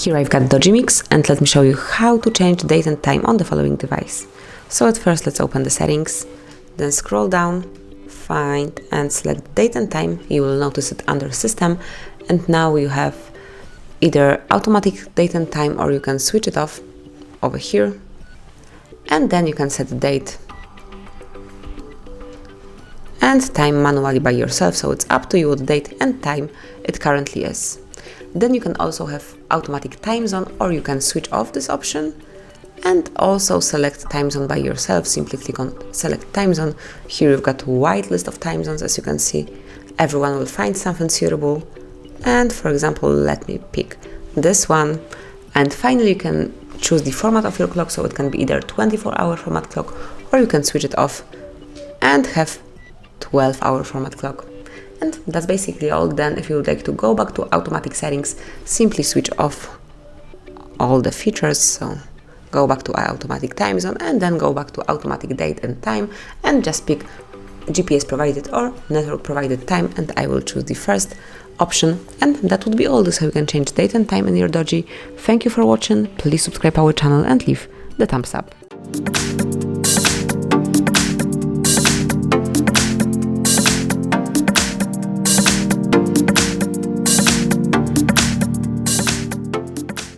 Here I've got Doogee Mix, and let me show you how to change date and time on the following device. So at first let's open the settings, then scroll down, find and select date and time. You will notice it under system, and now you have either automatic date and time, or you can switch it off over here, and then you can set the date and time manually by yourself, so it's up to you what date and time it currently is. Then you can also have automatic time zone, or you can switch off this option and also select time zone by yourself. Simply click on select time zone. Here you've got a wide list of time zones, as you can see. Everyone will find something suitable, and for example let me pick this one. And finally you can choose the format of your clock, so it can be either 24-hour format clock, or you can switch it off and have 12-hour format clock. And that's basically all. Then if you would like to go back to automatic settings, simply switch off all the features, so go back to automatic time zone and then go back to automatic date and time, and just pick GPS provided or network provided time, and I will choose the first option. And that would be all. This is how you can change date and time in your Doogee. Thank you for watching. Please subscribe our channel and leave the thumbs up.